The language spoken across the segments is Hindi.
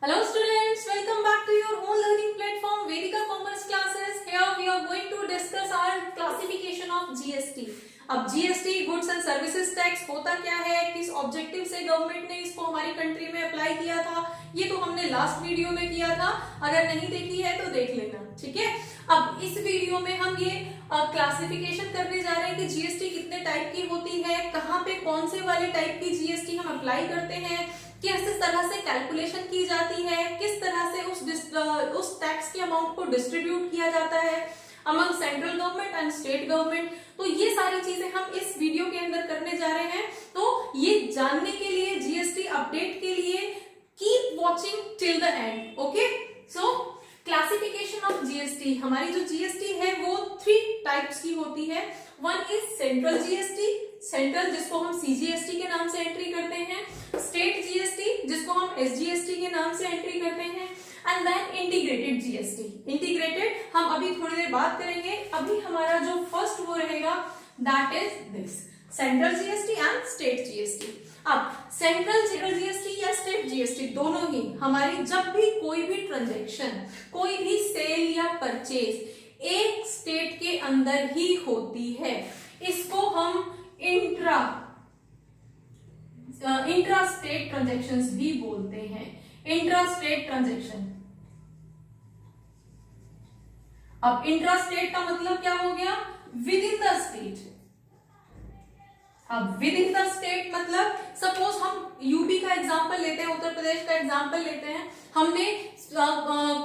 Hello students, welcome back to your own learning platform Vedika Commerce Classes. Here we are going to discuss our classification of GST. अब GST goods and services tax होता क्या है, किस ऑब्जेक्टिव से गवर्नमेंट ने इसको हमारी कंट्री में अप्लाई किया था, ये तो हमने लास्ट वीडियो में किया था। अगर नहीं देखी है तो देख लेना, ठीक है। अब इस वीडियो में हम ये क्लासिफिकेशन करने जा रहे हैं कि जीएसटी कितने टाइप की होती है, कहाँ पे कौन से वाले टाइप की जीएसटी हम अप्लाई करते हैं, किस तरह से कैलकुलेशन की जाती है, किस तरह से उस टैक्स के अमाउंट को डिस्ट्रीब्यूट किया जाता है among central government and state government. तो ये सारी चीजें हम इस वीडियो के अंदर करने जा रहे हैं। तो ये जानने के लिए, जीएसटी अपडेट के लिए keep watching till the end. Okay, so classification of GST, हमारी जो जीएसटी है वो 3 टाइप्स की होती है। One is central GST, central जिसको हम सीजीएसटी के नाम से एंट्री करते हैं, स्टेट जीएसटी जिसको हम एसजीएसटी के नाम से एंट्री करते हैं, and then integrated GST. Integrated हम अभी थोड़ी देर बात करेंगे। अभी हमारा जो फर्स्ट वो रहेगा that is this central GST and state GST. अब सेंट्रल जीएसटी या स्टेट जीएसटी दोनों ही हमारी जब भी कोई भी ट्रांजैक्शन, कोई भी सेल या परचेज एक स्टेट के अंदर ही होती है, इसको हम इंट्रा स्टेट ट्रांजैक्शंस भी बोलते हैं। Intra state transaction. अब इंट्रा स्टेट का मतलब क्या हो गया? With in the state. अब विद इन द स्टेट मतलब सपोज हम यूपी का एग्जांपल लेते हैं, उत्तर प्रदेश का एग्जांपल लेते हैं। हमने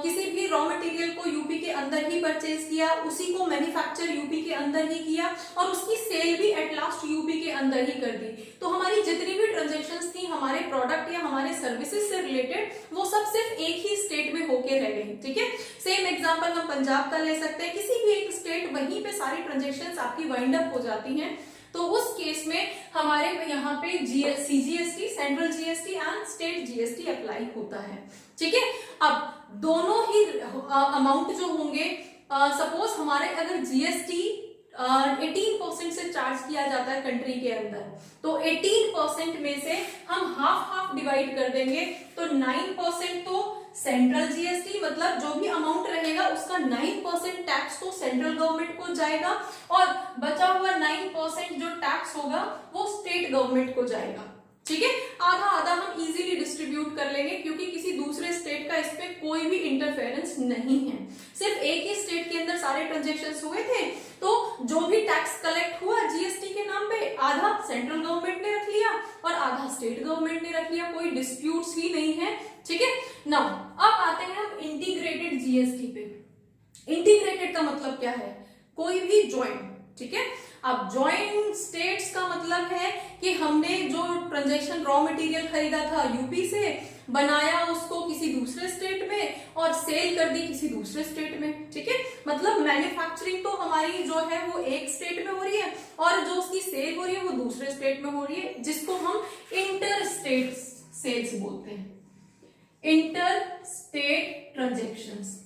किसी भी रॉ मटेरियल को यूपी के अंदर ही परचेज किया, उसी को मैन्युफैक्चर यूपी के अंदर ही किया और उसकी सेल भी एट लास्ट यूपी के अंदर ही कर दी। तो हमारी जितनी भी ट्रांजैक्शंस थी हमारे प्रोडक्ट या हमारे सर्विसेज से रिलेटेड, वो सब सिर्फ एक ही स्टेट में होके रह गई, ठीक है। सेम एग्जांपल हम पंजाब का ले सकते हैं, किसी भी एक स्टेट, वहीं पे सारी ट्रांजैक्शंस आपकी वाइंड अप हो जाती हैं। तो उस केस में हमारे यहाँ पे CGST, central GST and state GST apply होता है, ठीक है। अब दोनों ही अमाउंट जो होंगे, सपोज हमारे अगर जीएसटी 18% से चार्ज किया जाता है कंट्री के अंदर, तो 18% में से हम हाफ डिवाइड कर देंगे। तो 9% तो सेंट्रल जीएसटी, मतलब जो भी अमाउंट रहेगा उसका 9% टैक्स तो सेंट्रल गवर्नमेंट को जाएगा और बचा हुआ 9% जो टैक्स होगा वो स्टेट गवर्नमेंट को जाएगा, ठीक है। आधा आधा हम इजीली डिस्ट्रीब्यूट कर लेंगे क्योंकि किसी दूसरे स्टेट का इस पे कोई भी इंटरफेरेंस नहीं है। सिर्फ एक ही स्टेट के अंदर सारे ट्रांजैक्शंस हुए थे, तो जो भी टैक्स कलेक्ट हुआ जीएसटी के नाम पे, आधा सेंट्रल गवर्नमेंट ने रख लिया और आधा स्टेट गवर्नमेंट ने रख लिया, कोई डिस्प्यूट्स ही नहीं है, ठीक है। नाउ अब आते हैं हम इंटीग्रेटेड जीएसटी पे। इंटीग्रेटेड का मतलब क्या है? कोई भी ज्वाइंट, ठीक है। अब ज्वाइंट स्टेट्स का मतलब है कि हमने जो ट्रांजैक्शन रॉ मटेरियल खरीदा था यूपी से, बनाया उसको किसी दूसरे स्टेट में और सेल कर दी किसी दूसरे स्टेट में, ठीक है। मतलब मैन्युफैक्चरिंग तो हमारी जो है वो एक स्टेट में हो रही है और जो उसकी सेल हो रही है वो दूसरे स्टेट में हो रही है, जिसको हम इंटर स्टेट सेल्स बोलते हैं। Inter state transactions,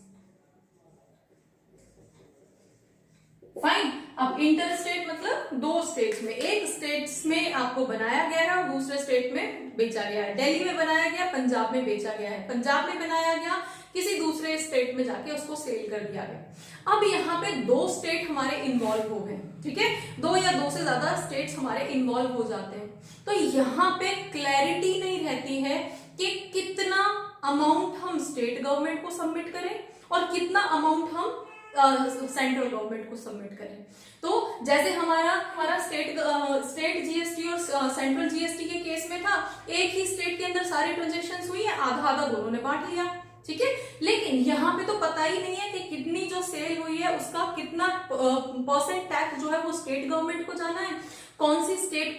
fine. अब इंटर स्टेट मतलब दो स्टेट्स में, एक स्टेट्स में आपको बनाया गया है और दूसरे स्टेट में बेचा गया है। दिल्ली में बनाया गया, पंजाब में बेचा गया है, पंजाब में बनाया गया, किसी दूसरे स्टेट में जाके उसको सेल कर दिया गया। अब यहाँ पे 2 स्टेट हमारे इन्वॉल्व हो गए, ठीक है। 2 या 2 से ज्यादा स्टेट्स हमारे इन्वॉल्व हो जाते हैं, तो यहाँ पे क्लैरिटी नहीं रहती है कि कितना अमाउंट हम स्टेट गवर्नमेंट को सबमिट करें और कितना अमाउंट हम सेंट्रल गवर्नमेंट को सबमिट करें। तो जैसे हमारा स्टेट जीएसटी और सेंट्रल जीएसटी के केस में था, एक ही स्टेट के अंदर सारी ट्रांजैक्शंस हुई है, आधा आधा दोनों ने बांट लिया, ठीक है। लेकिन यहाँ पे तो पता ही नहीं है कि कितनी जो सेल हुई है उसका कितना परसेंट टैक्स जो है वो स्टेट गवर्नमेंट को जाना है, कौन सी स्टेट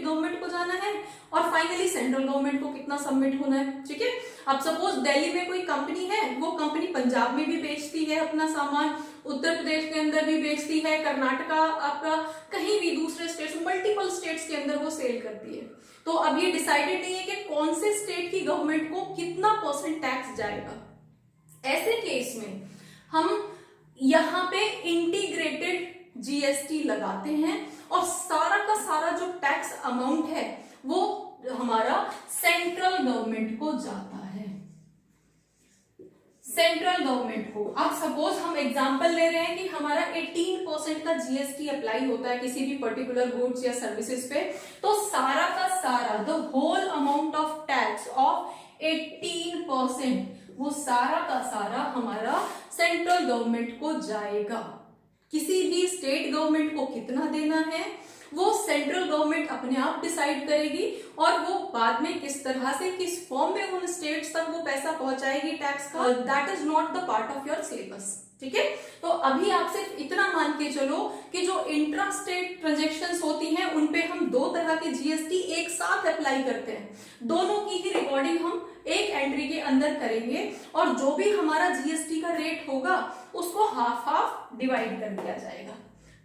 गवर्नमेंट को जाना है और फाइनली सेंट्रल गवर्नमेंट को कितना सबमिट होना है, ठीक है। अब सपोज दिल्ली में कोई कंपनी है, वो कंपनी पंजाब में भी बेचती है अपना सामान, उत्तर प्रदेश के अंदर भी बेचती है, कर्नाटका, आपका कहीं भी दूसरे स्टेट्स, मल्टीपल स्टेट्स के अंदर वो सेल करती है। तो अब ये डिसाइडेड नहीं है कि कौन से स्टेट की गवर्नमेंट को कितना परसेंट टैक्स जाएगा। ऐसे केस में हम यहाँ पे इंटीग्रेटेड जीएसटी लगाते हैं और सारा का सारा जो टैक्स अमाउंट है वो हमारा सेंट्रल गवर्नमेंट को जाता है। सेंट्रल गवर्नमेंट हो। अब सपोज हम एग्जांपल ले रहे हैं कि हमारा 18% का जीएसटी अप्लाई होता है किसी भी पर्टिकुलर गुड्स या सर्विसेज पे, तो सारा का सारा the whole amount of tax of 18% वो सारा का सारा हमारा सेंट्रल गवर्नमेंट को जाएगा। किसी भी स्टेट गवर्नमेंट को कितना देना है वो सेंट्रल गवर्नमेंट अपने आप डिसाइड करेगी, और वो बाद में किस तरह से किस फॉर्म में उन स्टेट्स तक वो पैसा पहुंचाएगी टैक्स का, that is not the part of your syllabus. ठीक है, तो अभी आप सिर्फ इतना मान के चलो कि जो इंट्रा स्टेट ट्रांजेक्शन्स होती हैं उनपे हम दो तरह के जीएसटी एक साथ अप्लाई करते हैं, दोनों की ही रिकॉर्डिंग हम एक एंट्री के अंदर करेंगे, और जो भी हमारा जीएसटी का रेट होगा उसको हाफ हाफ डिवाइड कर दिया जाएगा।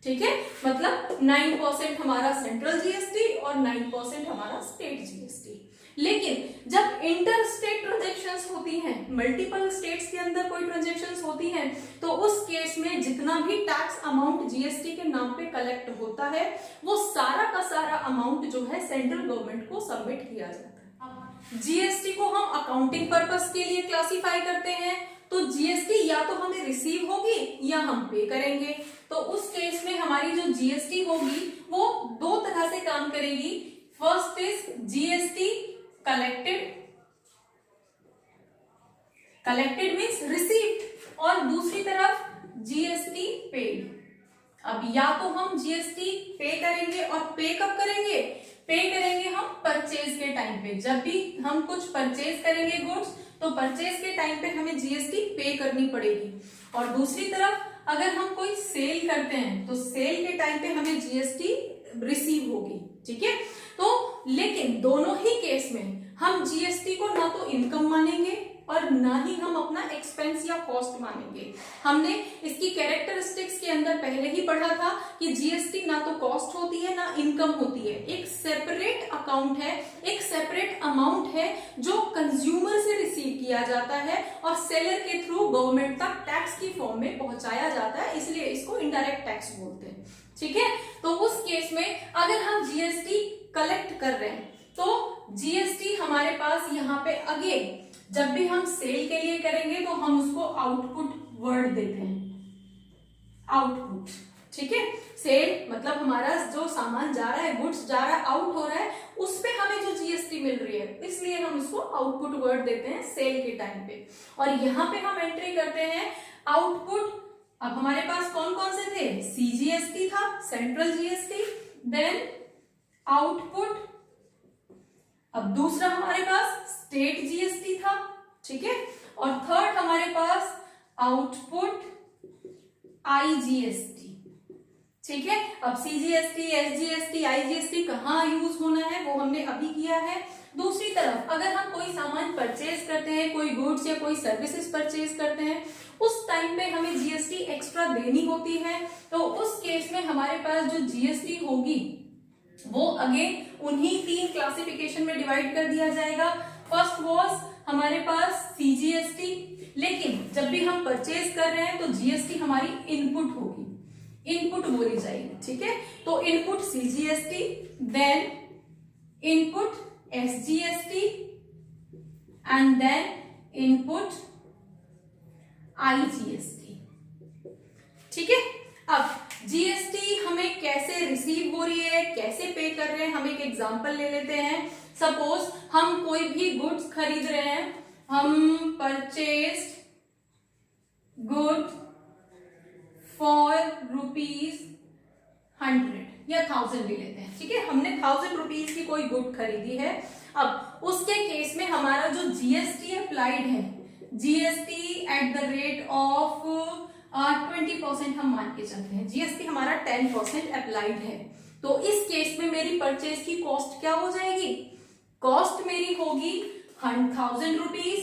ठीक है, मतलब 9% हमारा सेंट्रल जीएसटी और 9% हमारा स्टेट जीएसटी। लेकिन जब इंटर स्टेट ट्रांजेक्शन्स होती हैं, मल्टीपल स्टेट्स के अंदर कोई ट्रांजेक्शन्स होती हैं, तो उस केस में जितना भी टैक्स अमाउंट जीएसटी के नाम पे कलेक्ट होता है वो सारा का सारा अमाउंट जो है सेंट्रल गवर्नमेंट को सबमिट किया जाता है। जीएसटी को हम अकाउंटिंग पर्पस के लिए क्लासिफाई करते हैं, तो जीएसटी या तो हमें रिसीव होगी या हम पे करेंगे। तो उस केस में हमारी जो जीएसटी होगी वो दो तरह से काम करेगी। First is GST collected, collected means received, और दूसरी तरफ जीएसटी पेड। अब या तो हम जीएसटी पे करेंगे, और पे कब करेंगे, पे करेंगे हम परचेज के टाइम पे। जब भी हम कुछ परचेज करेंगे गुड्स, तो परचेज के टाइम पे हमें जीएसटी पे करनी पड़ेगी, और दूसरी तरफ अगर हम कोई सेल करते हैं तो सेल के टाइम पे हमें जीएसटी रिसीव होगी। ठीक है, तो लेकिन दोनों ही केस में हम जीएसटी को ना तो इनकम मानेंगे और ना ही हम अपना एक्सपेंस या कॉस्ट मानेंगे। हमने इसकी कैरेक्टरिस्टिक्स के अंदर पहले ही पढ़ा था कि जीएसटी ना तो कॉस्ट होती है ना इनकम होती है, एक सेपरेट अकाउंट है, एक सेपरेट अमाउंट है जो कंज्यूमर से रिसीव किया जाता है और सेलर के थ्रू गवर्नमेंट तक टैक्स की फॉर्म में पहुंचाया जाता है, इसलिए इसको इनडायरेक्ट टैक्स बोलते हैं। ठीक है, तो उस केस में अगर हम जीएसटी कलेक्ट कर रहे हैं तो जीएसटी हमारे पास यहाँ पे अगेन जब भी हम सेल के लिए करेंगे तो हम उसको आउटपुट वर्ड देते हैं, आउटपुट। ठीक है, सेल मतलब हमारा जो सामान जा रहा है, गुड्स जा रहा है, आउट हो रहा है, उस पे हमें जो जीएसटी मिल रही है, इसलिए हम उसको आउटपुट वर्ड देते हैं सेल के टाइम पे। और यहाँ पे हम एंट्री करते हैं आउटपुट। अब हमारे पास कौन कौन से थे, सीजीएसटी था, सेंट्रल जीएसटी, देन आउटपुट। अब दूसरा हमारे पास स्टेट जीएसटी था। ठीक है, और थर्ड हमारे पास आउटपुट आईजीएसटी। ठीक है, अब सीजीएसटी, एसजीएसटी, आईजीएसटी कहाँ यूज होना है वो हमने अभी किया है। दूसरी तरफ अगर हम कोई सामान परचेज करते हैं, कोई गुड्स या कोई सर्विसेज परचेज करते हैं, उस टाइम पे हमें जीएसटी एक्स्ट्रा देनी होती है, तो उस केस में हमारे पास जो जीएसटी होगी वो अगेन उन्हीं तीन क्लासिफिकेशन में डिवाइड कर दिया जाएगा। फर्स्ट वॉज हमारे पास सीजीएसटी, लेकिन जब भी हम परचेज कर रहे हैं तो जीएसटी हमारी इनपुट होगी, इनपुट बोली जाएगी। ठीक है, तो input CGST, then input SGST and then input IGST. ठीक है, अब जीएसटी हमें कैसे रिसीव हो रही है, कैसे पे कर रहे हैं, हम एक एग्जांपल ले लेते हैं। सपोज हम कोई भी गुड्स खरीद रहे हैं, हम परचेज गुड फॉर ₹100 या 1000 भी लेते हैं। ठीक है, हमने 1000 रुपीज की कोई गुड खरीदी है। अब उसके केस में हमारा जो जीएसटी अप्लाइड है, GST at the rate of 20% हम मान के चलते हैं, जीएसटी हमारा 10% अप्लाइड है, तो इस केस में मेरी परचेज की कॉस्ट क्या हो जाएगी, कॉस्ट मेरी होगी 1000 रुपीज,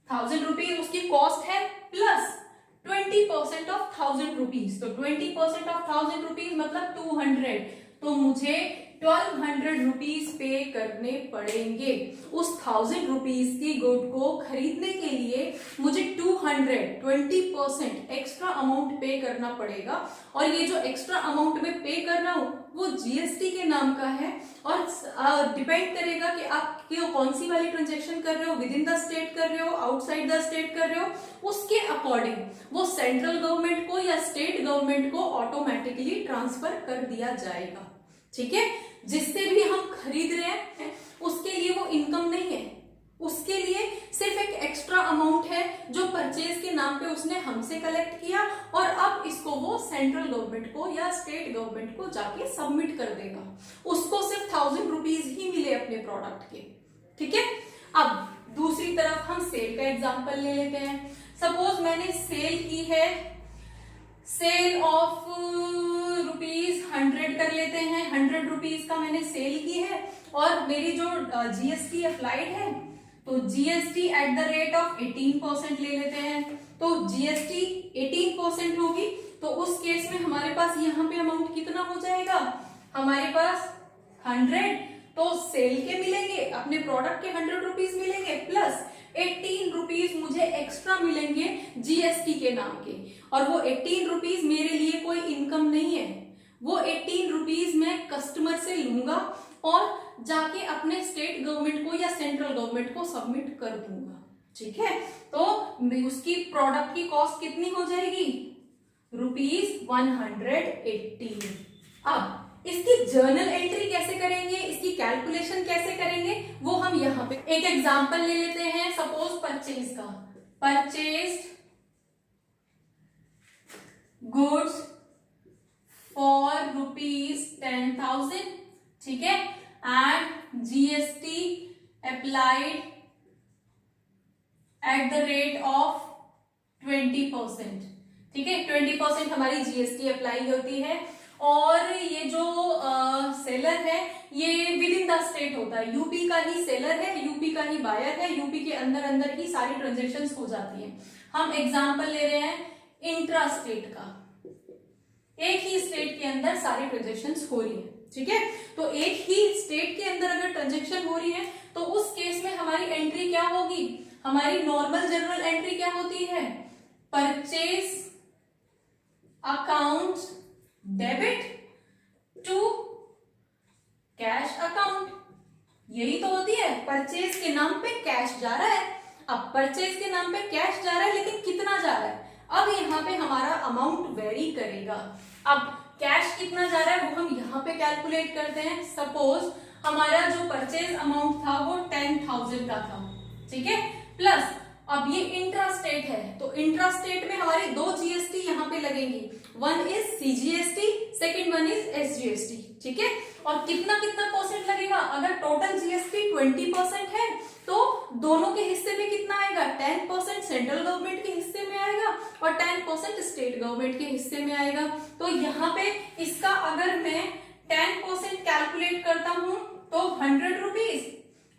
1000 रुपीज उसकी कॉस्ट है, प्लस 20% ऑफ 1000 रुपीज, तो 20% ऑफ 1000 रुपीज मतलब 200, तो मुझे 1200 रुपीज पे करने पड़ेंगे। उस 1000 रुपीज की गुड को खरीदने के लिए मुझे 20% एक्स्ट्रा अमाउंट पे करना पड़ेगा, और ये जो एक्स्ट्रा अमाउंट में पे कर रहा हूं वो जीएसटी के नाम का है, और डिपेंड करेगा कि आप कौन सी वाली ट्रांजेक्शन कर रहे हो, विद इन द स्टेट कर रहे हो, आउटसाइड द स्टेट कर रहे हो, उसके अकॉर्डिंग वो सेंट्रल गवर्नमेंट को या स्टेट गवर्नमेंट को ऑटोमेटिकली ट्रांसफर कर दिया जाएगा। ठीक है, जिससे भी हम खरीद रहे हैं उसके लिए वो इनकम नहीं है, उसके लिए सिर्फ एक एक्स्ट्रा अमाउंट है जो परचेज के नाम पे उसने हमसे कलेक्ट किया और अब इसको वो सेंट्रल गवर्नमेंट को या स्टेट गवर्नमेंट को जाके सबमिट कर देगा। उसको सिर्फ 1000 रुपीज ही मिले अपने प्रोडक्ट के। ठीक है, अब दूसरी तरफ हम सेल का एग्जांपल ले लेते हैं। सपोज मैंने सेल की है, सेल ऑफ ₹100 कर लेते हैं, 100 रुपीज का मैंने सेल की है और मेरी जो जीएसटी अप्लाइड है तो GST at the rate of 18% ले लेते हैं। तो जीएसटी 18% होगी तो उस केस में हमारे पास यहाँ पे अमाउंट कितना हो जाएगा, हमारे पास 100, तो सेल के मिलेंगे, अपने प्रोडक्ट के 100 रुपीज मिलेंगे प्लस 18 रुपीज मुझे एक्स्ट्रा मिलेंगे जीएसटी के नाम के। और वो 18 रुपीज मेरे लिए कोई इनकम नहीं है, वो 18 रुपीज मैं कस्टमर से लूंगा और जाके अपने स्टेट गवर्नमेंट को या सेंट्रल गवर्नमेंट को सबमिट कर दूंगा। ठीक है, तो उसकी प्रोडक्ट की कॉस्ट कितनी हो जाएगी, ₹180। अब इसकी जर्नल एंट्री कैसे करेंगे, इसकी कैलकुलेशन कैसे करेंगे, वो हम यहाँ पे एक एग्जांपल ले लेते हैं। सपोज परचेज का, परचेज्ड गुड्स फॉर ₹10,000, ठीक है, and GST applied at the rate of 20%। ठीक है, 20% हमारी जीएसटी अप्लाई होती है और ये जो सेलर है ये विद इन द स्टेट होता है, यूपी का ही सेलर है, यूपी का ही बायर है, यूपी के अंदर अंदर ही सारी ट्रांजेक्शन्स हो जाती हैं। हम एग्जांपल ले रहे हैं इंट्रा स्टेट का, एक ही स्टेट के अंदर सारी ट्रांजेक्शन्स हो रही है। ठीक है, तो एक ही स्टेट के अंदर अगर ट्रांजेक्शन हो रही है तो उस केस में हमारी एंट्री क्या होगी, हमारी नॉर्मल जनरल एंट्री क्या होती है, purchase account debit to cash account, यही तो होती है। परचेज के नाम पे कैश जा रहा है, अब परचेज के नाम पे कैश जा रहा है लेकिन कितना जा रहा है, अब यहाँ पे हमारा अमाउंट वेरी करेगा। अब कैश कितना जा रहा है वो हम यहाँ पे कैलकुलेट करते हैं। सपोज हमारा जो परचेज अमाउंट था वो 10,000 का था, ठीक है, प्लस अब ये इंट्रा स्टेट है तो इंट्रा स्टेट में हमारी 2 जीएसटी यहाँ पे लगेंगी, one is CGST, second one is SGST. ठीक है, और कितना कितना परसेंट लगेगा, अगर टोटल जीएसटी 20% है तो दोनों के हिस्से में कितना आएगा, 10% सेंट्रल गवर्नमेंट के हिस्से में आएगा और 10% स्टेट गवर्नमेंट के हिस्से में आएगा। तो यहाँ पे इसका अगर मैं 10% कैलकुलेट करता हूं तो 100 रुपीज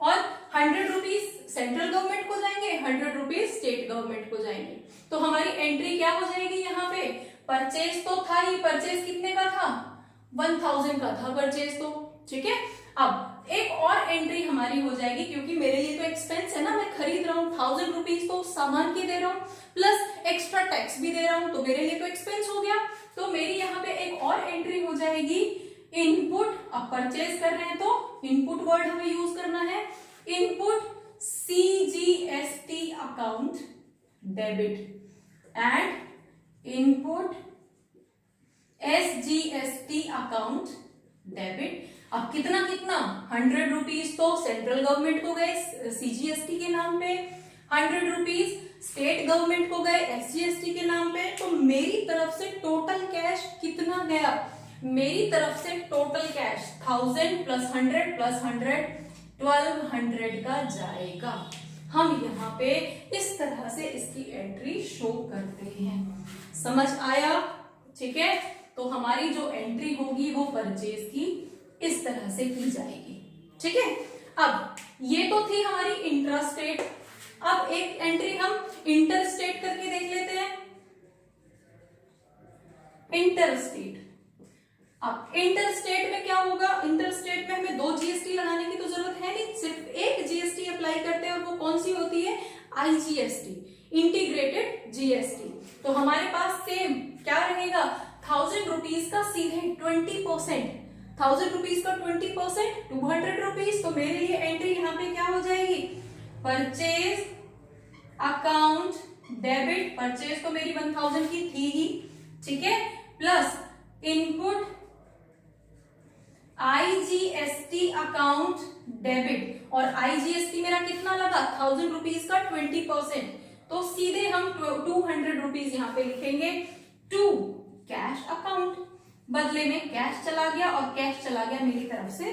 और 100 रुपीज सेंट्रल गवर्नमेंट को जाएंगे, 100 रुपीज स्टेट गवर्नमेंट को जाएंगे। तो हमारी एंट्री क्या हो जाएगी, यहाँ पे परचेज तो था ही, परचेज कितने का था, 1000 का था परचेज तो। ठीक है, अब एक और एंट्री हमारी हो जाएगी क्योंकि मेरे लिए तो एक्सपेंस है ना, मैं खरीद रहा हूँ 1000 रुपीज तो सामान के दे रहा हूँ प्लस एक्स्ट्रा टैक्स भी दे रहा हूँ तो मेरे लिए तो एक्सपेंस हो गया। तो मेरी यहाँ पे एक और एंट्री हो जाएगी इनपुट, अब परचेज कर रहे हैं तो इनपुट वर्ड हमें यूज करना है, input CGST account debit and input SGST account debit. अब कितना कितना, 100 रुपीज तो सेंट्रल गवर्नमेंट को गए सीजीएसटी के नाम पे, 100 रुपीज स्टेट गवर्नमेंट को गए एसजीएसटी के नाम पे। तो मेरी तरफ से टोटल कैश कितना गया, मेरी तरफ से टोटल कैश 1000 प्लस 100 प्लस 100 1200 का जाएगा। हम यहाँ पे इस तरह से इसकी एंट्री शो करते हैं, समझ आया। ठीक है, तो हमारी जो एंट्री होगी वो परचेज की इस तरह से की जाएगी। ठीक है, अब ये तो थी हमारी इंट्रास्टेट। अब एक एंट्री हम इंटरस्टेट करके देख लेते हैं। इंटरस्टेट, अब इंटरस्टेट में क्या होगा, इंटरस्टेट में हमें 2 जीएसटी लगाने की तो जरूरत है नहीं, सिर्फ एक जीएसटी अप्लाई करते हैं और वो कौन सी होती है, आईजीएसटी, इंटीग्रेटेड जीएसटी। तो हमारे पास सेम क्या रहेगा, 1000 रुपीज का सीधे 20%, 1000 रुपीज का 20% 200 रुपीज। तो मेरे लिए एंट्री यहाँ पे क्या हो जाएगी, परचेज अकाउंट डेबिट, परचेज तो मेरी 1000 की थी ही, ठीक है, plus input IGST account debit, और आईजीएसटी मेरा कितना लगा 1000 रुपीज का 20%, तो सीधे हम 200 रुपीज यहाँ पे लिखेंगे टू कैश अकाउंट। बदले में कैश चला गया और कैश चला गया मेरी तरफ से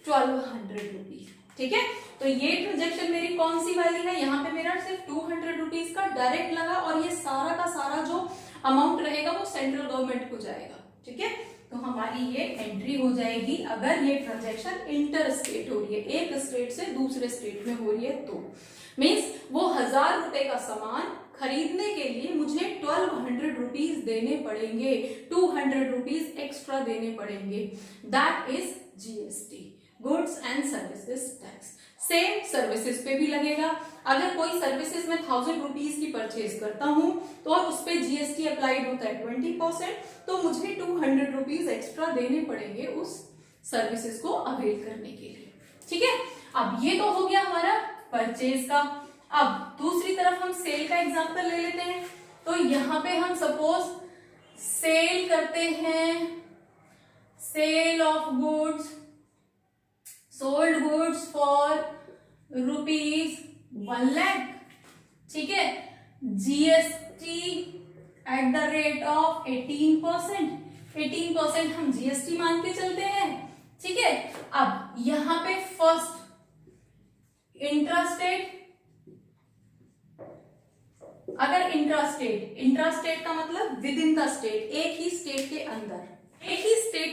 1200 रुपीज, ठीक है। तो ये ट्रांजेक्शन मेरी कौन सी वाली है, यहाँ पे मेरा सिर्फ 200 रुपीज का डायरेक्ट लगा, और ये सारा का सारा जो अमाउंट रहेगा वो सेंट्रल गवर्नमेंट को जाएगा, ठीक है। तो हमारी ये एंट्री हो जाएगी अगर ये ट्रांजैक्शन इंटर स्टेट हो रही है, एक स्टेट से दूसरे स्टेट में हो रही है, तो मीन्स वो 1000 रुपए का सामान खरीदने के लिए मुझे 1200 रुपीज देने पड़ेंगे, 200 रुपीज एक्स्ट्रा देने पड़ेंगे, that is GST, goods and services tax. Same services पे भी लगेगा। अगर कोई सर्विसेज में 1000 रुपीज की परचेज करता हूं तो और उस पे जीएसटी अप्लाइड होता है 20%, तो मुझे 200 रुपीज एक्स्ट्रा देने पड़ेंगे उस सर्विसेज को अवेल करने के लिए, ठीक है। अब ये तो हो गया हमारा परचेज का। अब दूसरी तरफ हम सेल का एग्जांपल ले लेते हैं। तो यहां पे हम सपोज सेल करते हैं, sale of goods, sold goods for ₹1 lakh, ठीक है, GST at the rate of 18% हम जीएसटी मान के चलते हैं, ठीक है। अब यहां पे फर्स्ट इंट्रास्टेट, अगर इंट्रास्टेट का मतलब विद इन द स्टेट, एक ही स्टेट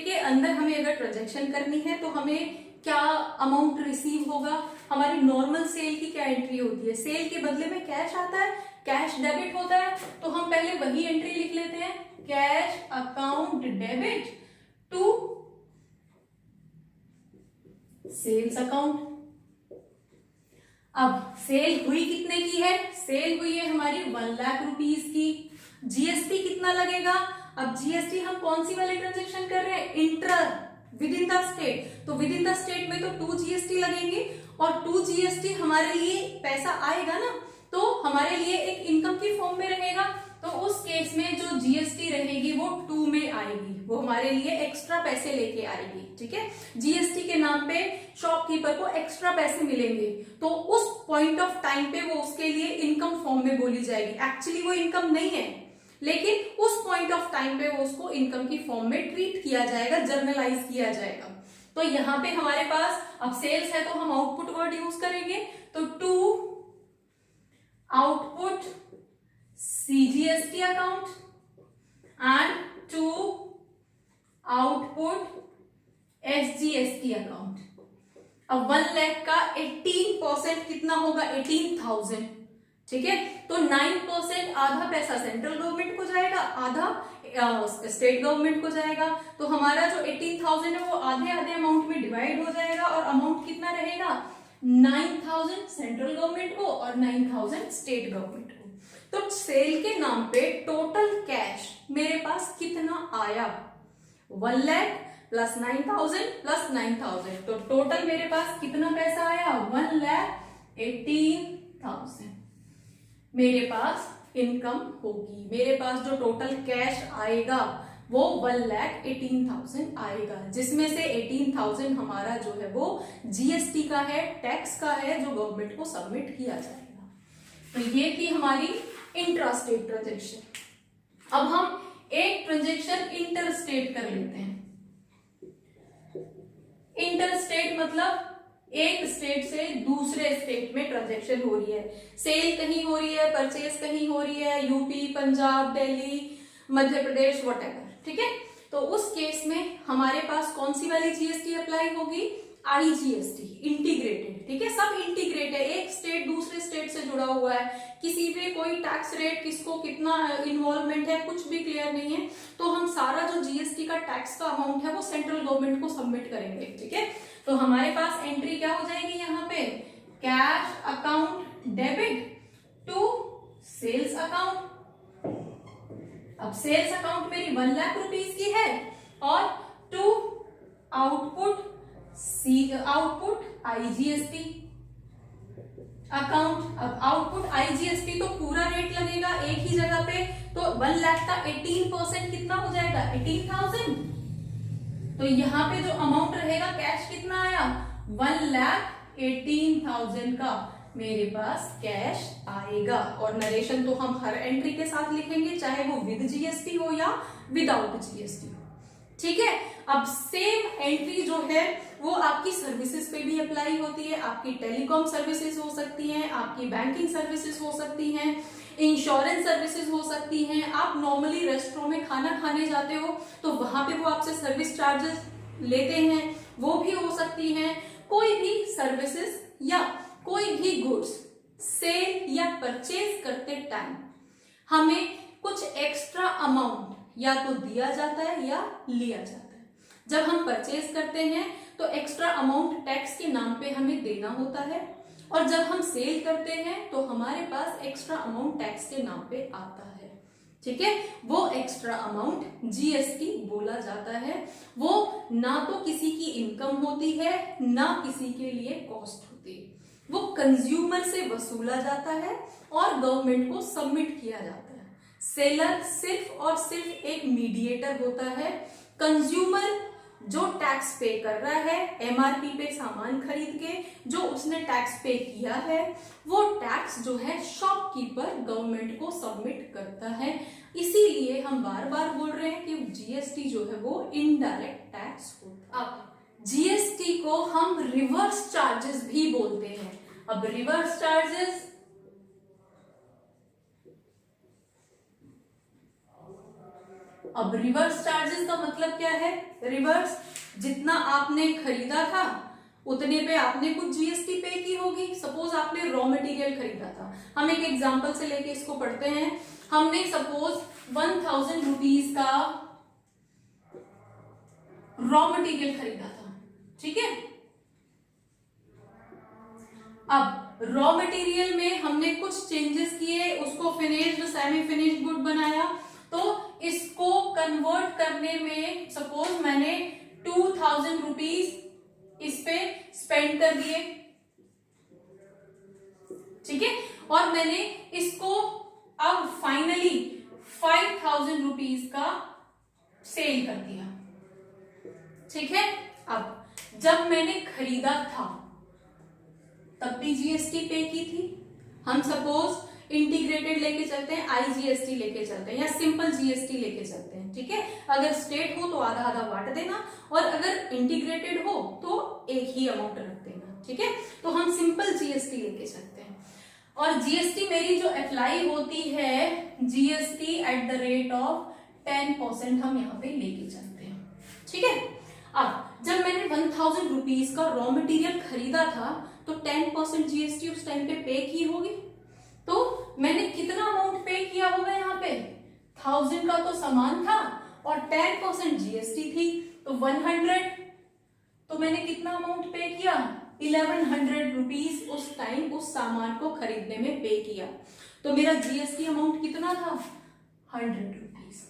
के अंदर हमें अगर ट्रांजैक्शन करनी है तो हमें क्या अमाउंट रिसीव होगा, हमारी नॉर्मल सेल की क्या एंट्री होती है, सेल के बदले में कैश आता है, कैश डेबिट होता है, तो हम पहले वही एंट्री लिख लेते हैं, cash account debit to sales account. अब सेल हुई कितने की है, सेल हुई है हमारी 1 लाख रुपीज की, जीएसटी कितना लगेगा। अब जीएसटी हम कौन सी वाले ट्रांजेक्शन कर रहे हैं, inter with in the state, तो विद इन द स्टेट में तो 2 जीएसटी लगेंगे, और 2 जीएसटी हमारे लिए पैसा आएगा ना, तो हमारे लिए एक इनकम की फॉर्म में रहेगा, तो उस केस में जो जीएसटी रहेगी वो 2 में आएगी, वो हमारे लिए एक्स्ट्रा पैसे लेके आएगी, ठीक है। जीएसटी के नाम पे शॉपकीपर को एक्स्ट्रा पैसे मिलेंगे, तो उस पॉइंट ऑफ टाइम पे वो उसके लिए इनकम फॉर्म में बोली जाएगी। एक्चुअली वो इनकम नहीं है, लेकिन उस पॉइंट ऑफ टाइम पे वो उसको इनकम की फॉर्म में ट्रीट किया जाएगा, जर्नलाइज किया जाएगा। तो यहाँ पे हमारे पास अब सेल्स है तो हम आउटपुट वर्ड यूज करेंगे, तो to output CGST account and to output SGST account. अब 1 लाख का 18% कितना होगा, 18,000, ठीक है। तो 9% आधा पैसा सेंट्रल गवर्नमेंट को जाएगा, आधा स्टेट गवर्नमेंट को जाएगा, तो हमारा जो 18,000 है वो आधे आधे अमाउंट में डिवाइड हो जाएगा, और अमाउंट कितना रहेगा 9,000 सेंट्रल गवर्नमेंट को और 9,000 स्टेट गवर्नमेंट को। तो सेल के नाम पे टोटल कैश मेरे पास कितना आया, 1 लाख प्लस 9,000 प्लस 9,000, तो टोटल मेरे पास कितना पैसा आया 1,18,000 मेरे पास इनकम होगी। मेरे पास जो टोटल कैश आएगा वो 1,18,000 आएगा, जिसमें से 18,000 हमारा जो है वो जीएसटी का है, टैक्स का है, जो गवर्नमेंट को सबमिट किया जाएगा। तो ये थी हमारी इंट्रास्टेट ट्रांजैक्शन। अब हम एक ट्रांजैक्शन इंटर स्टेट कर लेते हैं। इंटर स्टेट मतलब एक स्टेट से दूसरे स्टेट में ट्रांजैक्शन हो रही है, सेल कहीं हो रही है, परचेज कहीं हो रही है, यूपी, पंजाब, दिल्ली, मध्य प्रदेश, व्हाटएवर, ठीक है। तो उस केस में हमारे पास कौन सी वाली जीएसटी अप्लाई होगी, आईजीएसटी, इंटीग्रेटेड, ठीक है, सब इंटीग्रेट है, एक स्टेट दूसरे स्टेट से जुड़ा हुआ है, किसी पे कोई टैक्स रेट किसको कितना इन्वॉल्वमेंट है कुछ भी क्लियर नहीं है, तो हम सारा जो जीएसटी का टैक्स का अमाउंट है वो सेंट्रल गवर्नमेंट को सबमिट करेंगे, ठीक है। तो हमारे पास एंट्री क्या हो जाएगी यहाँ पे, cash account debit to sales account. अब सेल्स अकाउंट मेरी 1 लाख रुपीस की है, और to output output IGST account. अब आउटपुट आईजीएसटी तो पूरा रेट लगेगा एक ही जगह पे, तो 1 लाख का 18% कितना हो जाएगा 18,000। तो यहाँ पे जो अमाउंट रहेगा कैश कितना आया 1,18,000 का मेरे पास कैश आएगा। और नरेशन तो हम हर एंट्री के साथ लिखेंगे, चाहे वो विद जीएसटी हो या विदाउट जीएसटी। ठीक है। अब सेम एंट्री जो है वो आपकी सर्विसेज पे भी अप्लाई होती है। आपकी टेलीकॉम सर्विसेज हो सकती हैं, आपकी बैंकिंग सर्विसेज हो सकती हैं, इंश्योरेंस सर्विसेज हो सकती हैं। आप नॉर्मली रेस्टोरेंट में खाना खाने जाते हो तो वहां पे वो आपसे सर्विस चार्जेस लेते हैं, वो भी हो सकती हैं। कोई भी सर्विसेज या कोई भी गुड्स सेल या परचेज करते टाइम हमें कुछ एक्स्ट्रा अमाउंट या तो दिया जाता है या लिया जाता है। जब हम परचेज करते हैं तो एक्स्ट्रा अमाउंट टैक्स के नाम पे हमें देना होता है, और जब हम सेल करते हैं तो हमारे पास एक्स्ट्रा अमाउंट टैक्स के नाम पे आता है। ठीक है। वो एक्स्ट्रा अमाउंट जीएसटी बोला जाता है। वो ना तो किसी की इनकम होती है ना किसी के लिए कॉस्ट होती है। वो कंज्यूमर से वसूला जाता है और गवर्नमेंट को सबमिट किया जाता है। सेलर सिर्फ और सिर्फ एक मीडिएटर होता है। कंज्यूमर जो टैक्स पे कर रहा है एमआरपी पे सामान खरीद के, जो उसने टैक्स पे किया है, वो टैक्स जो है शॉपकीपर गवर्नमेंट को सबमिट करता है। इसीलिए हम बार बार बोल रहे हैं कि जीएसटी जो है वो इनडायरेक्ट टैक्स होता है। अब जीएसटी को हम रिवर्स चार्जेस भी बोलते हैं। अब रिवर्स चार्जेस का मतलब क्या है? रिवर्स, जितना आपने खरीदा था उतने पे आपने कुछ जीएसटी पे की होगी। सपोज आपने रॉ मटेरियल खरीदा था, हम एक एग्जांपल से लेके इसको पढ़ते हैं। हमने सपोज 1000 रुपीज का रॉ मटेरियल खरीदा था। ठीक है। अब रॉ मटेरियल में हमने कुछ चेंजेस किए, उसको फिनिश्ड सेमी फिनिश्ड गुड बनाया, तो इसको कन्वर्ट करने में सपोज मैंने 2000 रुपीज इस पे स्पेंड कर दिए। ठीक है। और मैंने इसको अब फाइनली 5000 रुपीज का सेल कर दिया। ठीक है। अब जब मैंने खरीदा था तब भी जीएसटी पे की थी। हम सपोज इंटीग्रेटेड लेके चलते हैं, आईजीएसटी लेके चलते हैं या सिंपल जीएसटी लेके चलते हैं। ठीक है। अगर स्टेट हो तो आधा आधा बांट देना, और अगर इंटीग्रेटेड हो तो एक ही अमाउंट रख देना। ठीक है। तो हम सिंपल जीएसटी लेके चलते हैं, और जीएसटी मेरी जो अप्लाई होती है GST at the rate of 10% हम यहाँ पे लेके चलते हैं। ठीक है। अब जब मैंने 1000 रुपीज का रॉ मटेरियल खरीदा था तो 10% जीएसटी उस टाइम पे पे की होगी। तो मैंने कितना अमाउंट पे किया होगा यहाँ पे? 1000 का तो सामान था और 10% जीएसटी थी, तो 100। तो मैंने कितना अमाउंट पे किया? 1100 रुपीज उस टाइम उस सामान को खरीदने में पे किया। तो मेरा जीएसटी अमाउंट कितना था? 100 रुपीज।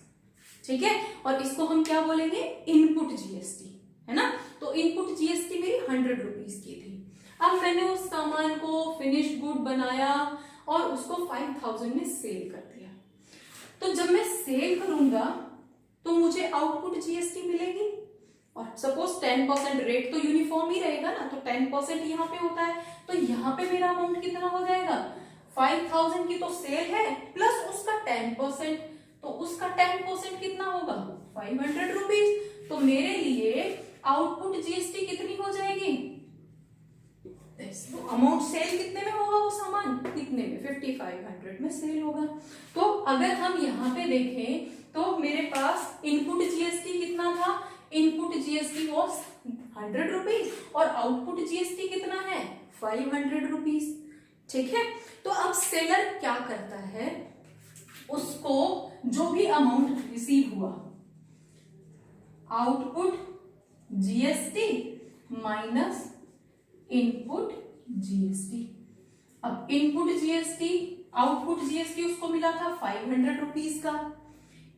ठीक है। और इसको हम क्या बोलेंगे? इनपुट जीएसटी, है ना। तो इनपुट जीएसटी मेरी 100 रुपीज की थी। अब मैंने उस सामान को फिनिश्ड गुड बनाया और उसको 5000 में सेल कर दिया। तो जब मैं सेल करूंगा तो मुझे आउटपुट जीएसटी मिलेगी, और सपोज 10% रेट तो यूनिफॉर्म ही रहेगा ना, तो 10% यहाँ पे होता है। तो यहाँ पे मेरा अमाउंट कितना हो जाएगा? 5000 की तो सेल है प्लस उसका 10%, तो उसका 10% कितना होगा? 500 रुपीज। तो मेरे लिए आउटपुट जीएसटी कितनी हो जाएगी? तो अमाउंट सेल कितने में होगा? वो सामान कितने में? 5500 में सेल होगा। तो अगर हम यहाँ पे देखें तो मेरे पास इनपुट जीएसटी कितना था? इनपुट जीएसटी वॉज 100 रुपीज और आउटपुट जीएसटी कितना है? 500 रुपीज। ठीक है। तो अब सेलर क्या करता है? उसको जो भी अमाउंट रिसीव हुआ, output GST minus input GST. अब इनपुट जीएसटी, आउटपुट जीएसटी उसको मिला था 500 रुपीज का,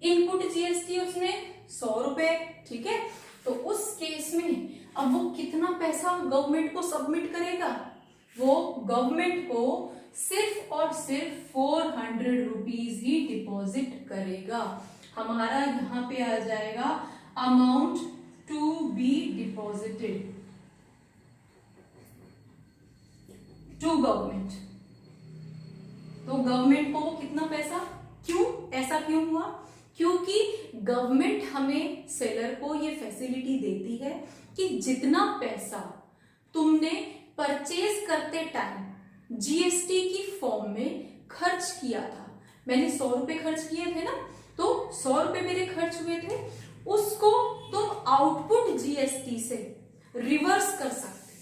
इनपुट जीएसटी उसने 100 रुपए। ठीक है। तो उस केस में अब वो कितना पैसा गवर्नमेंट को सबमिट करेगा? वो गवर्नमेंट को सिर्फ और सिर्फ 400 रुपीज ही डिपॉजिट करेगा। हमारा यहाँ पे आ जाएगा amount to be deposited to government. तो गवर्नमेंट को कितना पैसा, क्यों ऐसा क्यों हुआ? क्योंकि गवर्नमेंट हमें सेलर को ये फैसिलिटी देती है कि जितना पैसा तुमने परचेज करते टाइम जीएसटी की फॉर्म में खर्च किया था, मैंने 100 रुपए खर्च किए थे ना, तो 100 रुपए मेरे खर्च हुए थे, उसको तुम आउटपुट जीएसटी से रिवर्स कर सकते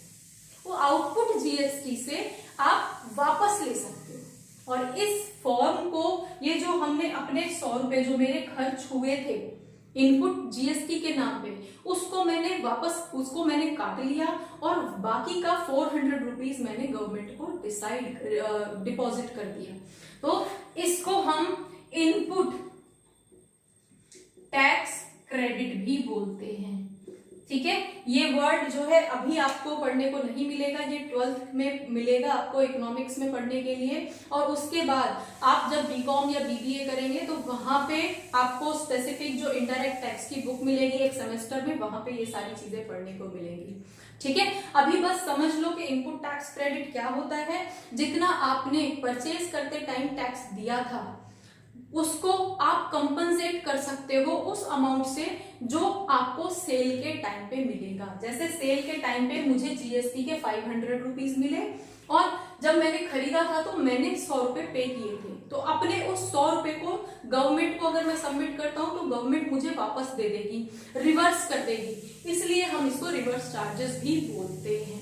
हो। वो आउटपुट जीएसटी से आप वापस ले सकते हो। और इस फॉर्म को, ये जो हमने अपने 100 रुपए जो मेरे खर्च हुए थे इनपुट जीएसटी के नाम पे, उसको मैंने काट लिया और बाकी का 400 रुपीज मैंने गवर्नमेंट को डिपॉजिट कर दिया। तो इसको हम इनपुट टैक्स क्रेडिट भी बोलते हैं। ठीक है, ये वर्ड जो है अभी आपको पढ़ने को नहीं मिलेगा, ये 12th में मिलेगा आपको इकोनॉमिक्स में पढ़ने के लिए। और उसके बाद आप जब बीकॉम या बीबीए करेंगे तो वहां पे आपको स्पेसिफिक जो इनडायरेक्ट टैक्स की बुक मिलेगी एक सेमेस्टर में, वहां पे ये सारी चीजें पढ़ने को मिलेंगी। ठीक है, अभी बस समझ लो कि इनपुट टैक्स क्रेडिट क्या होता है। जितना आपने परचेज करते टाइम टैक्स दिया था उसको आप कंपनसेट कर सकते हो उस अमाउंट से जो आपको सेल के टाइम पे मिलेगा। जैसे सेल के टाइम पे मुझे जीएसटी के 500 रुपीज मिले और जब मैंने खरीदा था तो मैंने 100 रुपए पे किए थे, तो अपने उस 100 रुपए को गवर्नमेंट को अगर मैं सबमिट करता हूं तो गवर्नमेंट मुझे वापस दे देगी, रिवर्स कर देगी, इसलिए हम इसको रिवर्स चार्जेस भी बोलते हैं।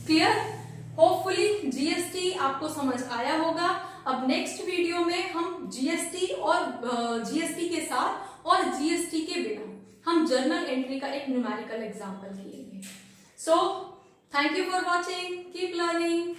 क्लियर? होपफुली जीएसटी आपको समझ आया होगा। अब नेक्स्ट वीडियो में हम जीएसटी और जीएसटी के साथ और जीएसटी के बिना हम जर्नल एंट्री का एक न्यूमेरिकल एग्जांपल लेंगे। So thank you for watching, keep learning.